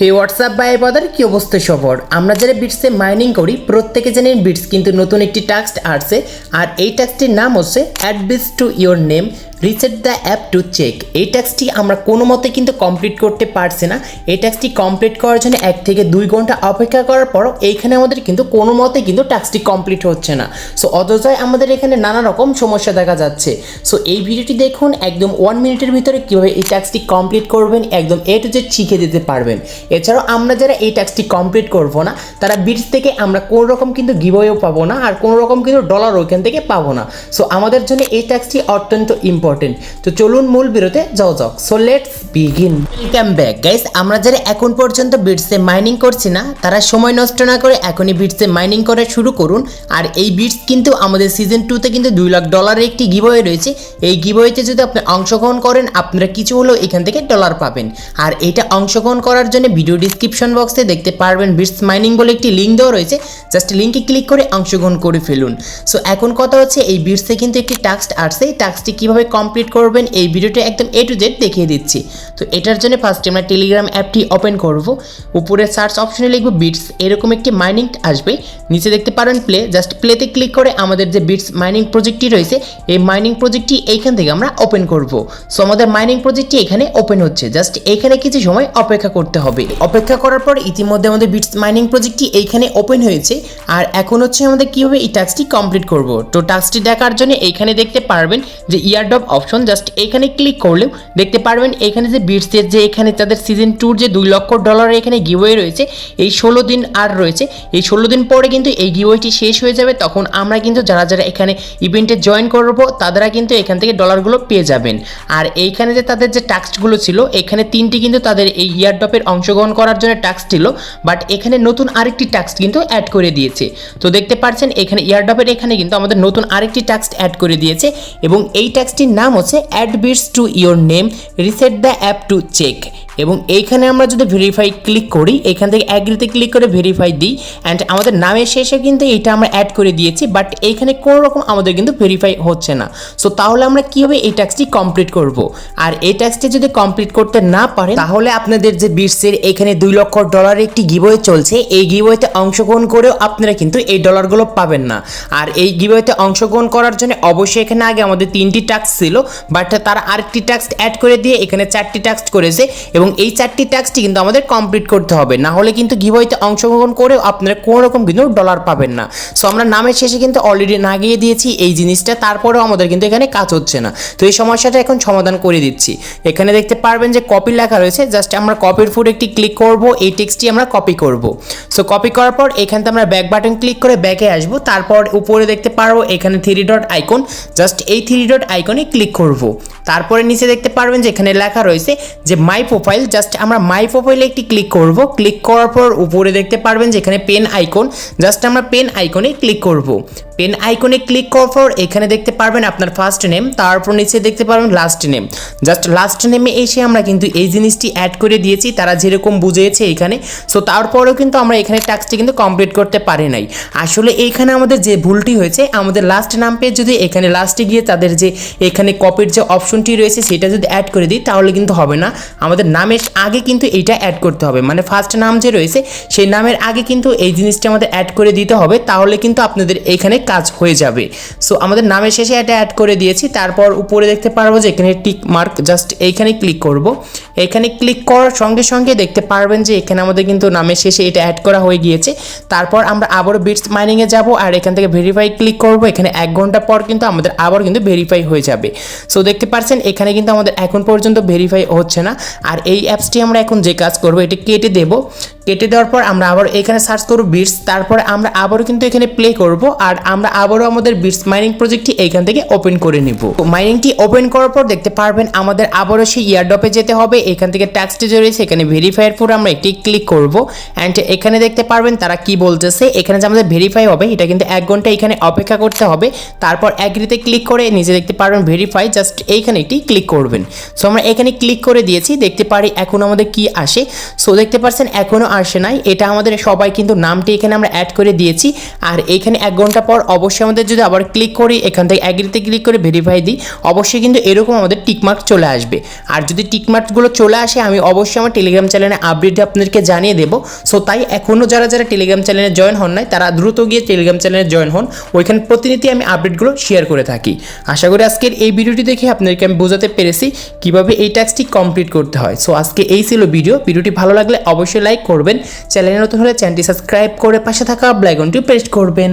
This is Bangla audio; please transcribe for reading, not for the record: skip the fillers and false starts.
হে হোয়াটসঅ্যাপ ভাই ব্রাদার, কি অবস্থা সবার? আমরা যারা বিটসে মাইনিং করি প্রত্যেকে জানেন বিটস কিন্তু নতুন একটি টাস্ক আসছে, আর এই টাস্কটির নাম হচ্ছে add bits to your name reset the app to check. এই টাস্কটি আমরা কোনো মতে কিন্তু কমপ্লিট করতে পারছি না। এই টাস্কটি কমপ্লিট করার জন্য 1 থেকে 2 ঘন্টা অপেক্ষা করার পরও এইখানে আমাদের কিন্তু কোনো মতে কিন্তু টাস্কটি কমপ্লিট হচ্ছে না। সো অথচয় আমাদের এখানে নানা রকম সমস্যা দেখা যাচ্ছে। সো এই ভিডিওটি দেখুন, একদম 1 মিনিটের ভিতরে কীভাবে এই টাস্কটি কমপ্লিট করবেন একদম A to Z শিখে দিতে পারবেন। এছাড়াও আমরা যারা এই টাস্কটি কমপ্লিট করব না তারা বিটস থেকে আমরা কোনো রকম কিন্তু গিভওয়েও পাবো না, আর কোনো রকম কিন্তু ডলার ওইখান থেকে পাবো না। সো আমাদের জন্য এই টাস্কটি অত্যন্ত ইম্পর্টেন্ট। তো চলুন মূল ভিডিওতে যাওয়া যাক। So let's begin. Welcome back guys. আমরা যারা এখন পর্যন্ত বিটসে মাইনিং করছি না তারা সময় নষ্ট না করে এখনই বিটসে মাইনিং করা শুরু করুন। আর এই বিটস কিন্তু আমাদের সিজন 2 তে কিন্তু $2 লাখ একটি গিভওয়ে রয়েছে। এই গিভওয়েতে যদি আপনি অংশগ্রহণ করেন আপনারা কিছু হলেও এখান থেকে ডলার পাবেন। আর এটা অংশগ্রহণ করার জন্য ভিডিও ডিসক্রিপশন বক্সে দেখতে পারবেন বিটস মাইনিং বলে একটি লিঙ্ক দেওয়া রয়েছে। জাস্ট লিঙ্কে ক্লিক করে অংশগ্রহণ করে ফেলুন। সো এখন কথা হচ্ছে এই বিটসে কিন্তু একটি টাস্ক আসছে। এই টাস্কটি কীভাবে কমপ্লিট করবেন এই ভিডিওটা একদম A to Z দেখিয়ে দিচ্ছি। তো এটার জন্য ফার্স্টে আমরা টেলিগ্রাম অ্যাপটি ওপেন করব। উপরে সার্চ অপশনে লিখব বিটস, এরকম একটি মাইনিং আসবে। নিচে দেখতে পারেন প্লে, জাস্ট প্লেতে ক্লিক করে আমাদের যে বিটস মাইনিং প্রজেক্টটি রয়েছে এই মাইনিং প্রজেক্টটি এইখান থেকে আমরা ওপেন করব। সো আমাদের মাইনিং প্রজেক্টটি এখানে ওপেন হচ্ছে, জাস্ট এখানে কিছু সময় অপেক্ষা করতে হবে। অপেক্ষা করার পর ইতিমধ্যে আমাদের বিটস মাইনিং প্রজেক্টটি এইখানে ওপেন হয়েছে। আর এখন হচ্ছে আমাদের কীভাবে এই টাস্কটি কমপ্লিট করব। তো টাস্কটি দেখার জন্য এইখানে দেখতে পারবেন যে ইয়ারড্রপ অপশন, জাস্ট এখানে ক্লিক করলেও দেখতে পারবেন এখানে যে বিটসের যে এখানে তাদের সিজন 2 যে $2 লক্ষ এখানে গিভওয়ে রয়েছে। এই 16 দিন আর রয়েছে, এই 16 দিন পরে কিন্তু এই গিভওয়েটি শেষ হয়ে যাবে। তখন আমরা কিন্তু যারা যারা এখানে ইভেন্টে জয়েন করবো তারা কিন্তু এখান থেকে ডলারগুলো পেয়ে যাবেন। আর এইখানে যে তাদের যে টাস্কগুলো ছিল এখানে 3টি কিন্তু তাদের এই ইয়ারড্রপের অংশগ্রহণ করার জন্য টাস্ক ছিল, বাট এখানে নতুন আরেকটি টাস্ক কিন্তু অ্যাড করে দিয়েছে। তো দেখতে পাচ্ছেন এখানে ইয়ারড্রপের এখানে কিন্তু আমাদের নতুন আরেকটি টাস্ক অ্যাড করে দিয়েছে এবং এই টাস্কটির নাম হচ্ছে add bits to your name reset the app to check. এবং এইখানে আমরা যদি ভেরিফাই ক্লিক করি, এখান থেকে অ্যাগ্রিতে ক্লিক করে ভেরিফাই দিই, অ্যান্ড আমাদের নামের শেষে কিন্তু এটা আমরা অ্যাড করে দিয়েছি, বাট এইখানে কোনো রকম আমাদের কিন্তু ভেরিফাই হচ্ছে না। সো তাহলে আমরা কীভাবে এই টাস্কটি কমপ্লিট করব? আর এই টাস্কটি যদি কমপ্লিট করতে না পারেন তাহলে আপনাদের যে বিটসের এখানে $2 লক্ষ একটি গিভওয়ে চলছে, এই গিভওয়েতে অংশগ্রহণ করেও আপনারা কিন্তু এই ডলারগুলো পাবেন না। আর এই গিভওয়েতে অংশগ্রহণ করার জন্য অবশ্যই এখানে আগে আমাদের 3টি টাস্ক ছিল, বাট তারা আরেকটি টাস্ক অ্যাড করে দিয়ে এখানে 4টি টাস্ক করেছে এবং এই 4টি টাস্কটি কিন্তু আমাদের কমপ্লিট করতে হবে, না হলে কিন্তু গিভওয়েতে অংশগ্রহণ করেও আপনারা কোনো রকম কিন্তু ডলার পাবেন না। সো আমরা নামের শেষে কিন্তু অলরেডি না গিয়ে দিয়েছি এই জিনিসটা, তারপরেও আমাদের কিন্তু এখানে কাজ হচ্ছে না। তো এই সমস্যাটা এখন সমাধান করে দিচ্ছি। এখানে দেখতে পারবেন যে কপি লেখা রয়েছে, জাস্ট আমরা কপির ফুট একটি ক্লিক করব, এই টেক্সটটি আমরা কপি করব। সো কপি করার পর এখান থেকে আমরা ব্যাক বাটন ক্লিক করে ব্যাকে আসবো। তারপর উপরে দেখতে পারবো এখানে 3 ডট আইকন, জাস্ট এই 3 ডট আইকনে ক্লিক করব। তারপরে নিচে দেখতে পারবেন যে এখানে লেখা রয়েছে যে মাই প্রোফাইল, জাস্ট আমরা মাই প্রোফাইলে একটি ক্লিক করব। ক্লিক করার পর উপরে দেখতে পারবেন যে এখানে পেন আইকন, জাস্ট আমরা পেন আইকনে ক্লিক করব। পেন আইকনে ক্লিক করার পর এখানে দেখতে পারবেন আপনার ফার্স্ট নেম, তারপর নিচে দেখতে পারবেন লাস্ট নেম। জাস্ট লাস্ট নেমে এসে আমরা কিন্তু এই জিনিসটি অ্যাড করে দিয়েছি তারা যেরকম বুঝিয়েছে এখানে। সো তারপরেও কিন্তু আমরা এখানে টাস্কটি কিন্তু কমপ্লিট করতে পারি নাই। আসলে এইখানে আমাদের যে ভুলটি হয়েছে, আমাদের লাস্ট নাম পেয়ে যদি এখানে লাস্টে গিয়ে তাদের যে এখানে কপির যে অপশনটি রয়েছে সেটা যদি অ্যাড করে দিই তাহলে কিন্তু হবে না। আমাদের নামের আগে কিন্তু এইটা অ্যাড করতে হবে, মানে ফার্স্ট নাম যে রয়েছে সেই নামের আগে কিন্তু এই জিনিসটা আমাদের অ্যাড করে দিতে হবে, তাহলে কিন্তু আপনাদের এখানে কাজ হয়ে যাবে। সো আমাদের নামের শেষে এটা অ্যাড করে দিয়েছি। তারপর উপরে দেখতে পারবো যে এখানে টিক মার্ক, জাস্ট এইখানে ক্লিক করব। এখানে ক্লিক করার সঙ্গে সঙ্গে দেখতে পারবেন যে এখানে আমাদের কিন্তু নামের শেষে এটা অ্যাড করা হয়ে গিয়েছে। তারপর আমরা আবারও বিটস মাইনিংয়ে যাব আর এখান থেকে ভেরিফাই ক্লিক করব। এখানে 1 ঘন্টা পর কিন্তু আমাদের আবার কিন্তু ভেরিফাই হয়ে যাবে। সো দেখতে পাচ্ছেন এখানে কিন্তু আমাদের এখন পর্যন্ত ভেরিফাই হচ্ছে না। আর এই অ্যাপসটি আমরা এখন যে কাজ করব এটা কেটে দেব। কেটে দেওয়ার পর আমরা আবার এখানে সার্চ করব বিটস, তারপরে আমরা আবারও কিন্তু এখানে প্লে করব আর আমরা আবারও আমাদের বিটস মাইনিং প্রজেক্টটি এইখান থেকে ওপেন করে নিব। মাইনিংটি ওপেন করার পর দেখতে পারবেন আমাদের আবারও সেই ইয়ারড্রপে যেতে হবে। এখান থেকে টাস্কটি যে রয়েছে এখানে ভেরিফাইয়ের পর আমরা একটি ক্লিক করব, অ্যান্ড এখানে দেখতে পারবেন তারা কি বলতেছে। এখানে যে আমাদের ভেরিফাই হবে এটা কিন্তু 1 ঘন্টা এখানে অপেক্ষা করতে হবে। তারপর অ্যাগ্রিতে ক্লিক করে নিচে দেখতে পারবেন ভেরিফাই, জাস্ট এইখানে একটি ক্লিক করবেন। সো আমরা এখানে ক্লিক করে দিয়েছি, দেখতে পারি এখন আমাদের কি আসে। সো দেখতে পাচ্ছেন এখনও আসে নাই, এটা আমাদের সবাই কিন্তু নামটি এখানে আমরা অ্যাড করে দিয়েছি। আর এইখানে 1 ঘন্টা পর অবশ্যই আমাদের যদি আবার ক্লিক করি, এখান থেকে অ্যাগ্রিতে ক্লিক করে ভেরিফাই দিই, অবশ্যই কিন্তু এরকম আমাদের টিকমার্ক চলে আসবে। আর যদি টিকমার্কগুলো চলে আসে আমি অবশ্যই আমার টেলিগ্রাম চ্যানেলে আপডেটে আপনাদেরকে জানিয়ে দেবো। সো তাই এখনও যারা টেলিগ্রাম চ্যানেলে জয়েন হন নাই তারা দ্রুত গিয়ে টেলিগ্রাম চ্যানেলে জয়েন হন, ওইখানে প্রতিনিধি আমি আপডেটগুলো শেয়ার করে থাকি। আশা করি আজকের এই ভিডিওটি দেখে আপনাদেরকে আমি বোঝাতে পেরেছি কীভাবে এই টাস্কটি কমপ্লিট করতে হয়। সো আজকে এই ছিল ভিডিওটি ভালো লাগলে অবশ্যই লাইক করবেন, চ্যানেলে নতুন হলে চ্যানেলটি সাবস্ক্রাইব করে পাশে থাকা বেল আইকনটি প্রেস করবেন।